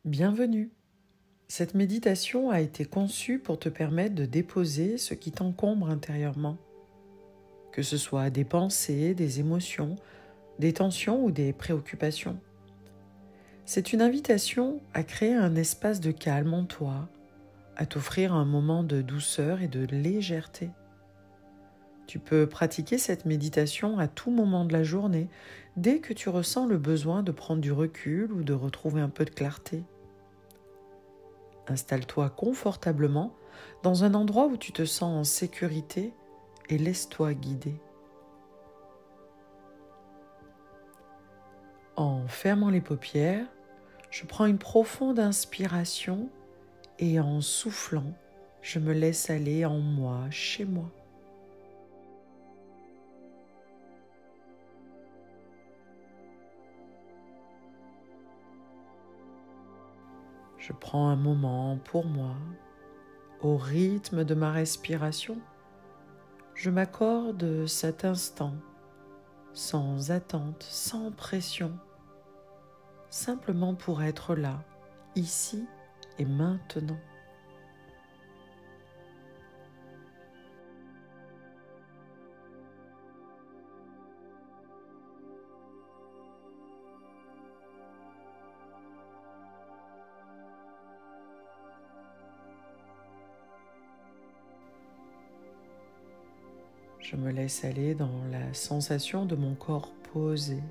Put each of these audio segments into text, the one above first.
Bienvenue. Cette méditation a été conçue pour te permettre de déposer ce qui t'encombre intérieurement, que ce soit des pensées, des émotions, des tensions ou des préoccupations. C'est une invitation à créer un espace de calme en toi, à t'offrir un moment de douceur et de légèreté. Tu peux pratiquer cette méditation à tout moment de la journée, dès que tu ressens le besoin de prendre du recul ou de retrouver un peu de clarté. Installe-toi confortablement dans un endroit où tu te sens en sécurité et laisse-toi guider. En fermant les paupières, je prends une profonde inspiration et en soufflant, je me laisse aller en moi, chez moi. Je prends un moment pour moi, au rythme de ma respiration. Je m'accorde cet instant, sans attente, sans pression, simplement pour être là, ici et maintenant. Je me laisse aller dans la sensation de mon corps posé.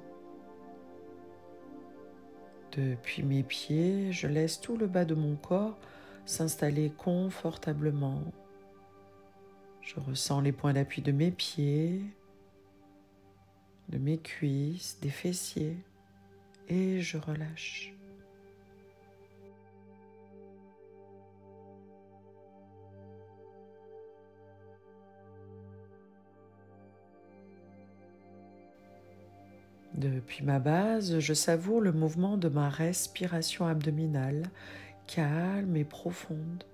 Depuis mes pieds, je laisse tout le bas de mon corps s'installer confortablement. Je ressens les points d'appui de mes pieds, de mes cuisses, des fessiers, et je relâche. Depuis ma base, je savoure le mouvement de ma respiration abdominale, calme et profonde.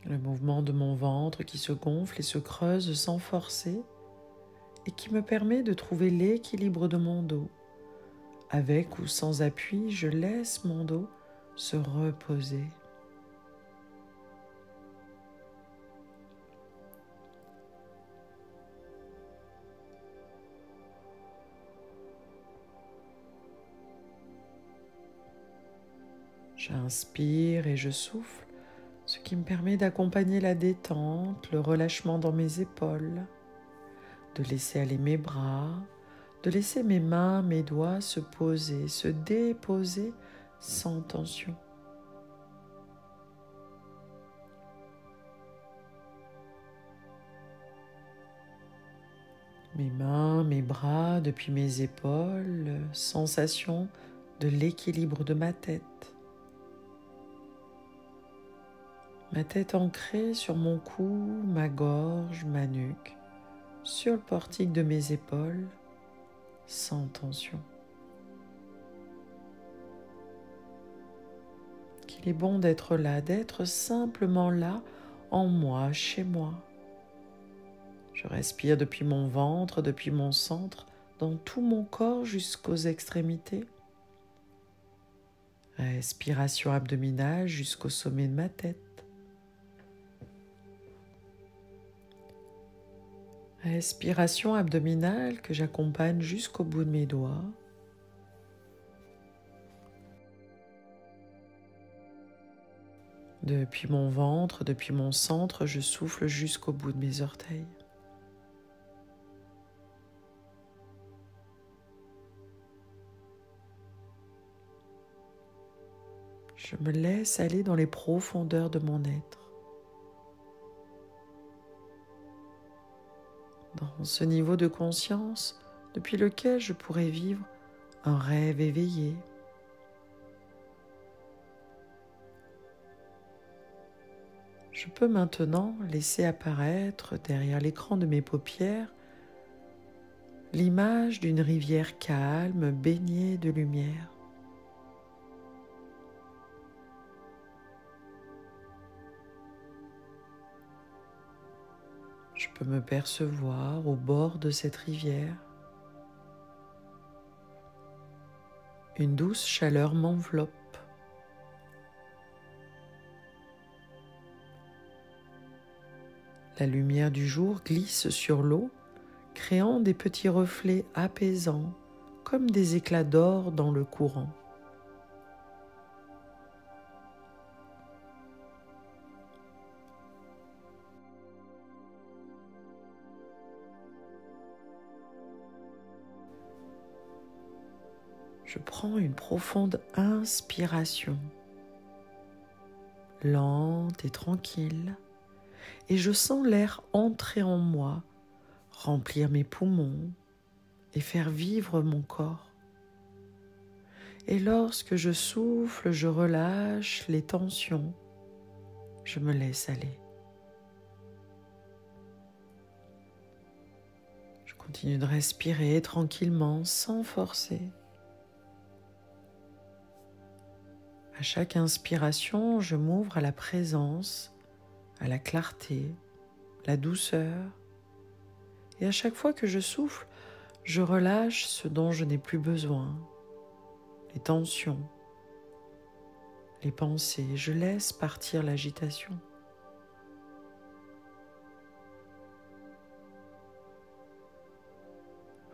Le mouvement de mon ventre qui se gonfle et se creuse sans forcer et qui me permet de trouver l'équilibre de mon dos. Avec ou sans appui, je laisse mon dos se reposer. J'inspire et je souffle, ce qui me permet d'accompagner la détente, le relâchement dans mes épaules, de laisser aller mes bras, de laisser mes mains, mes doigts se poser, se déposer sans tension. Mes mains, mes bras, depuis mes épaules, sensation de l'équilibre de ma tête. Ma tête ancrée sur mon cou, ma gorge, ma nuque, sur le portique de mes épaules, sans tension. Qu'il est bon d'être là, d'être simplement là, en moi, chez moi. Je respire depuis mon ventre, depuis mon centre, dans tout mon corps jusqu'aux extrémités. Respiration abdominale jusqu'au sommet de ma tête. Respiration abdominale que j'accompagne jusqu'au bout de mes doigts. Depuis mon ventre, depuis mon centre, je souffle jusqu'au bout de mes orteils. Je me laisse aller dans les profondeurs de mon être. Dans ce niveau de conscience depuis lequel je pourrais vivre un rêve éveillé. Je peux maintenant laisser apparaître derrière l'écran de mes paupières l'image d'une rivière calme baignée de lumière. Je peux me percevoir au bord de cette rivière, Une douce chaleur m'enveloppe. La lumière du jour glisse sur l'eau, créant des petits reflets apaisants, comme des éclats d'or dans le courant. Je prends une profonde inspiration, lente et tranquille, et je sens l'air entrer en moi, remplir mes poumons et faire vivre mon corps. Et lorsque je souffle, je relâche les tensions, je me laisse aller. Je continue de respirer tranquillement, sans forcer. À chaque inspiration, je m'ouvre à la présence, à la clarté, la douceur. Et à chaque fois que je souffle, je relâche ce dont je n'ai plus besoin, les tensions, les pensées. Je laisse partir l'agitation.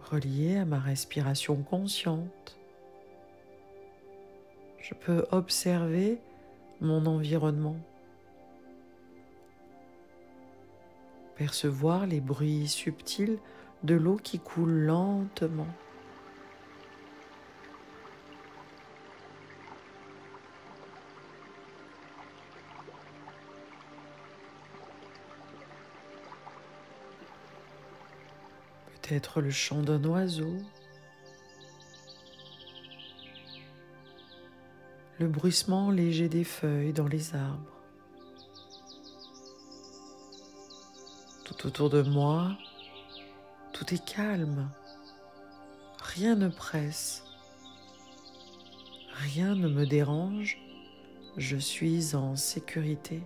Relié à ma respiration consciente, je peux observer mon environnement, percevoir les bruits subtils de l'eau qui coule lentement. Peut-être le chant d'un oiseau, le bruissement léger des feuilles dans les arbres. Tout autour de moi, tout est calme, rien ne presse, rien ne me dérange, je suis en sécurité.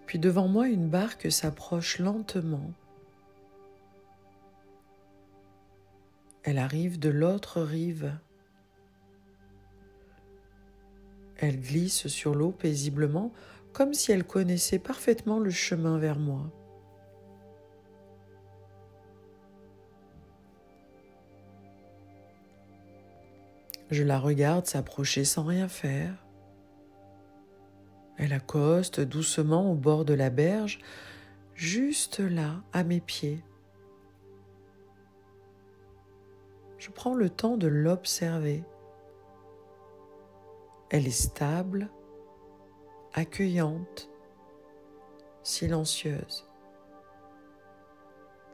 Puis devant moi, une barque s'approche lentement. Elle arrive de l'autre rive. Elle glisse sur l'eau paisiblement, comme si elle connaissait parfaitement le chemin vers moi. Je la regarde s'approcher sans rien faire. Elle accoste doucement au bord de la berge, juste là, à mes pieds. Je prends le temps de l'observer. Elle est stable, accueillante, silencieuse.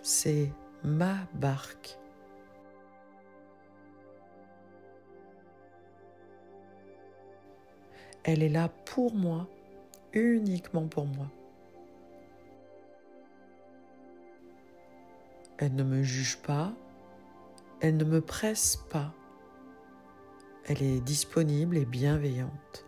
C'est ma barque. Elle est là pour moi, uniquement pour moi. Elle ne me juge pas, elle ne me presse pas. Elle est disponible et bienveillante.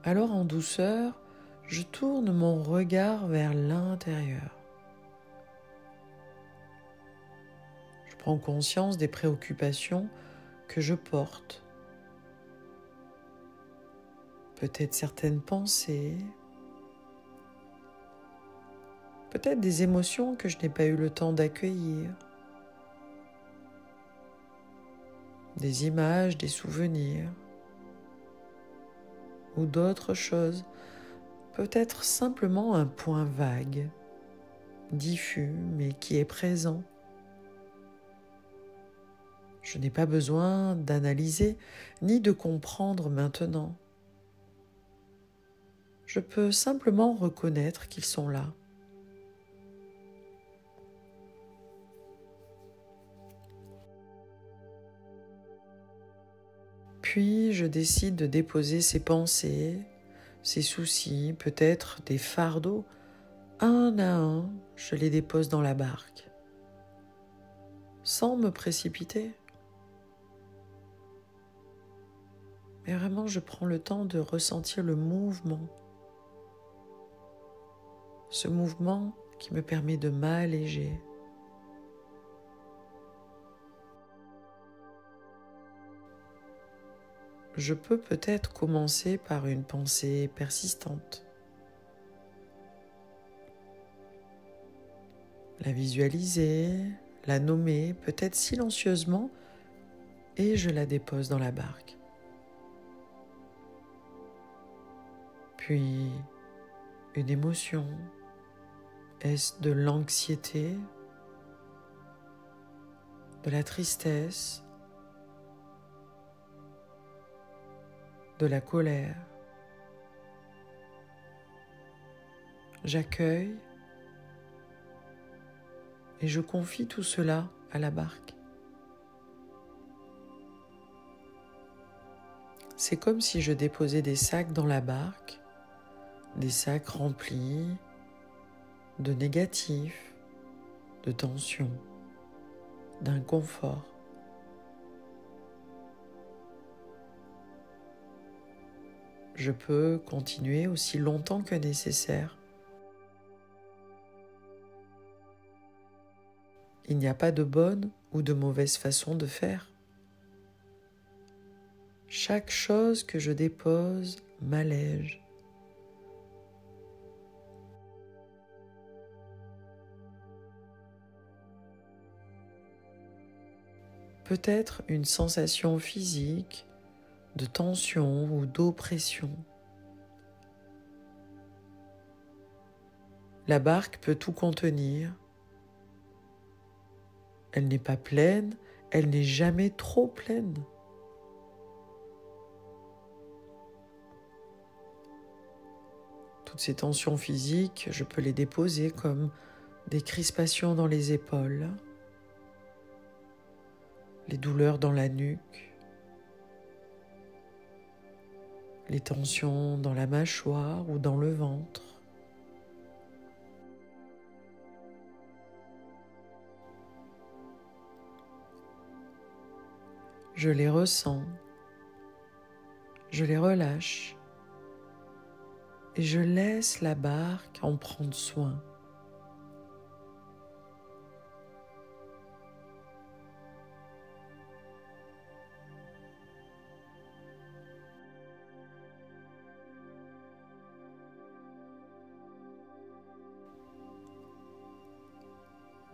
Alors en douceur, je tourne mon regard vers l'intérieur. Je prends conscience des préoccupations que je porte. Peut-être certaines pensées, peut-être des émotions que je n'ai pas eu le temps d'accueillir, des images, des souvenirs, ou d'autres choses, peut-être simplement un point vague, diffus, mais qui est présent. Je n'ai pas besoin d'analyser ni de comprendre maintenant. Je peux simplement reconnaître qu'ils sont là. Puis je décide de déposer ces pensées, ces soucis, peut-être des fardeaux. Un à un, je les dépose dans la barque, sans me précipiter. Mais vraiment, je prends le temps de ressentir le mouvement ce mouvement qui me permet de m'alléger. Je peux peut-être commencer par une pensée persistante. La visualiser, la nommer, peut-être silencieusement, et je la dépose dans la barque. Puis, une émotion. Est-ce de l'anxiété, de la tristesse, de la colère? J'accueille et je confie tout cela à la barque. C'est comme si je déposais des sacs dans la barque, des sacs remplis de négatifs, de tensions, d'inconfort. Je peux continuer aussi longtemps que nécessaire. Il n'y a pas de bonne ou de mauvaise façon de faire. Chaque chose que je dépose m'allège. Peut-être une sensation physique de tension ou d'oppression. La barque peut tout contenir. Elle n'est pas pleine, elle n'est jamais trop pleine. Toutes ces tensions physiques, je peux les déposer comme des crispations dans les épaules, les douleurs dans la nuque, les tensions dans la mâchoire ou dans le ventre. Je les ressens, je les relâche et je laisse la barque en prendre soin.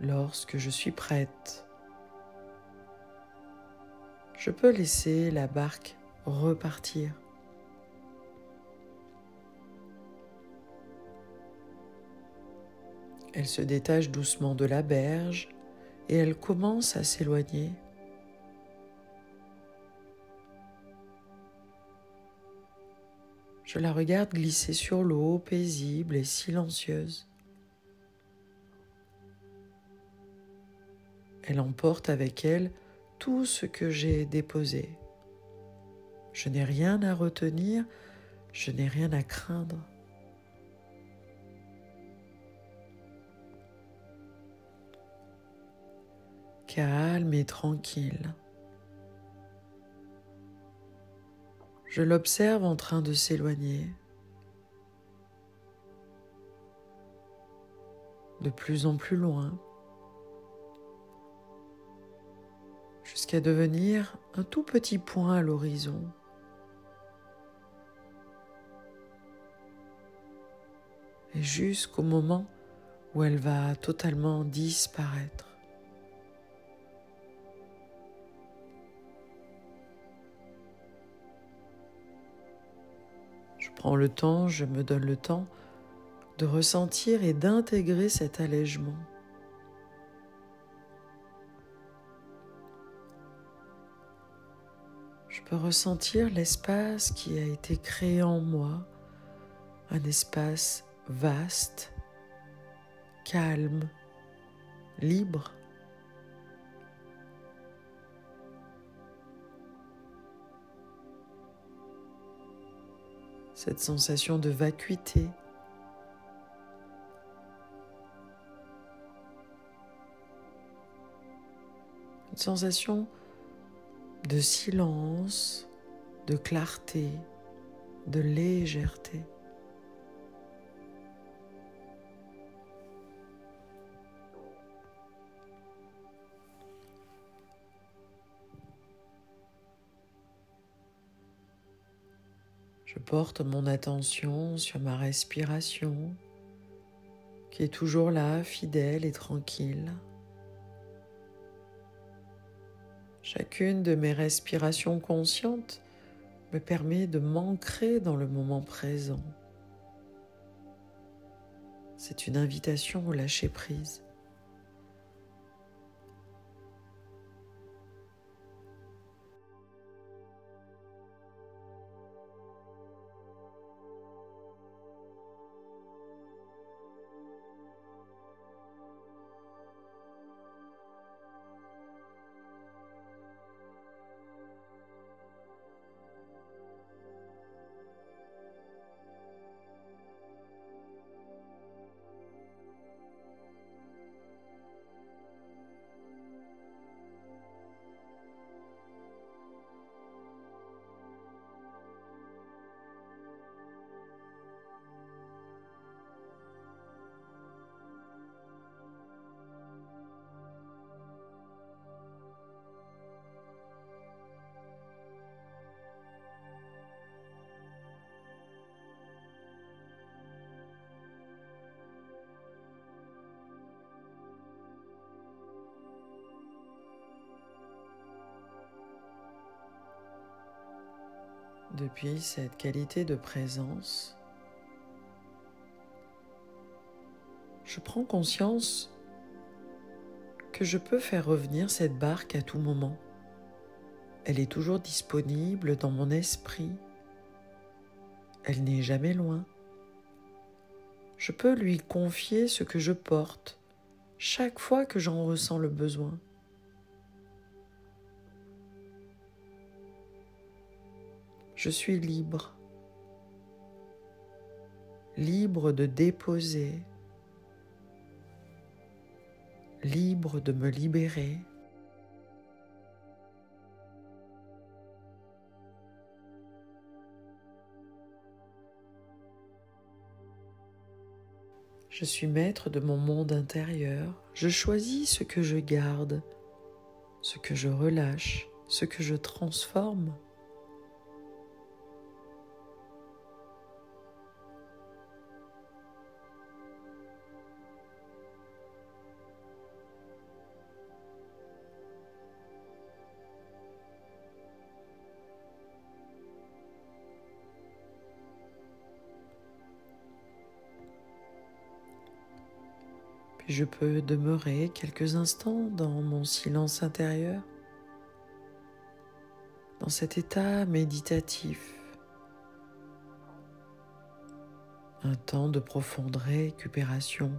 Lorsque je suis prête, je peux laisser la barque repartir. Elle se détache doucement de la berge et elle commence à s'éloigner. Je la regarde glisser sur l'eau, paisible et silencieuse. Elle emporte avec elle tout ce que j'ai déposé. Je n'ai rien à retenir, je n'ai rien à craindre. Calme et tranquille. Je l'observe en train de s'éloigner, de plus en plus loin, jusqu'à devenir un tout petit point à l'horizon. Et jusqu'au moment où elle va totalement disparaître. Je prends le temps, je me donne le temps de ressentir et d'intégrer cet allègement. Je peux ressentir l'espace qui a été créé en moi, un espace vaste, calme, libre. Cette sensation de vacuité, une sensation de silence, de clarté, de légèreté. Je porte mon attention sur ma respiration, qui est toujours là, fidèle et tranquille. Chacune de mes respirations conscientes me permet de m'ancrer dans le moment présent. C'est une invitation au lâcher-prise. Depuis cette qualité de présence, je prends conscience que je peux faire revenir cette barque à tout moment. Elle est toujours disponible dans mon esprit. Elle n'est jamais loin. Je peux lui confier ce que je porte chaque fois que j'en ressens le besoin. Je suis libre, libre de déposer, libre de me libérer. Je suis maître de mon monde intérieur. Je choisis ce que je garde, ce que je relâche, ce que je transforme. Puis je peux demeurer quelques instants dans mon silence intérieur, dans cet état méditatif, un temps de profonde récupération.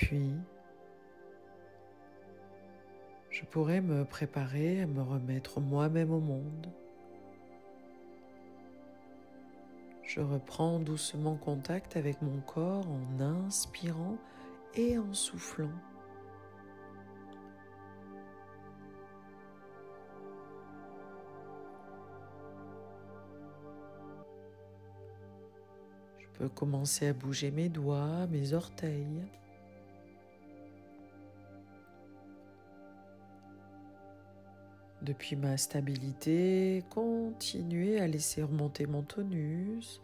Puis, je pourrais me préparer à me remettre moi-même au monde. Je reprends doucement contact avec mon corps en inspirant et en soufflant. Je peux commencer à bouger mes doigts, mes orteils. Depuis ma stabilité, continuez à laisser remonter mon tonus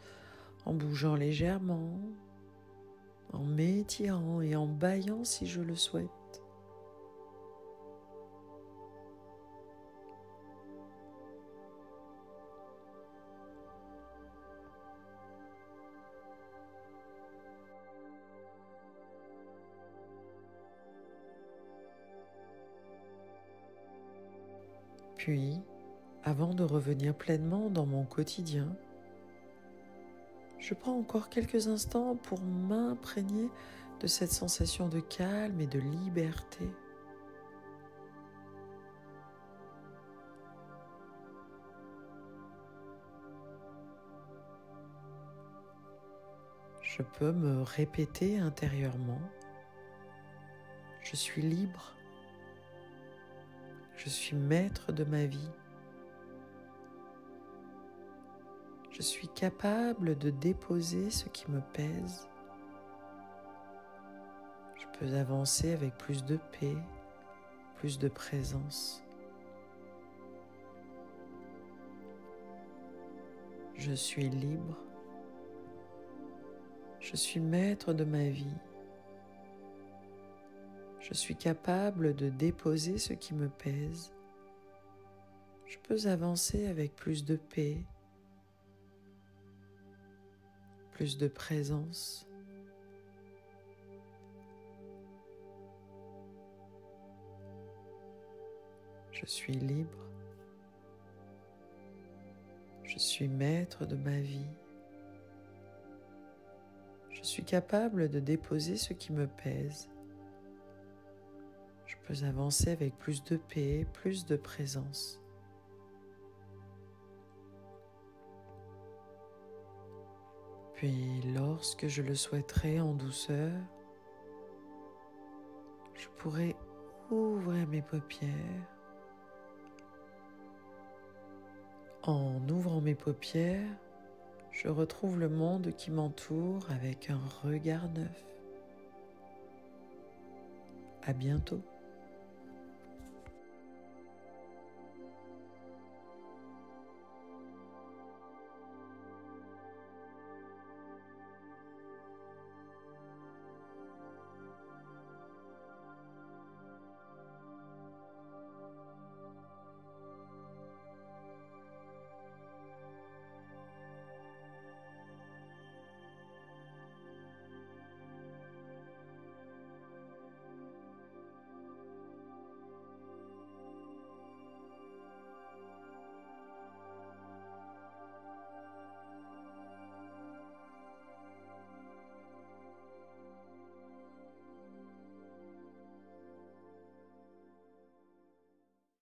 en bougeant légèrement, en m'étirant et en bâillant si je le souhaite. Puis, avant de revenir pleinement dans mon quotidien, je prends encore quelques instants pour m'imprégner de cette sensation de calme et de liberté. Je peux me répéter intérieurement: je suis libre, je suis maître de ma vie. Je suis capable de déposer ce qui me pèse. Je peux avancer avec plus de paix, plus de présence. Je suis libre. Je suis maître de ma vie. Je suis capable de déposer ce qui me pèse. Je peux avancer avec plus de paix, plus de présence. Je suis libre. Je suis maître de ma vie. Je suis capable de déposer ce qui me pèse. Je peux avancer avec plus de paix, plus de présence. Puis, lorsque je le souhaiterai en douceur, je pourrai ouvrir mes paupières. En ouvrant mes paupières, je retrouve le monde qui m'entoure avec un regard neuf. À bientôt.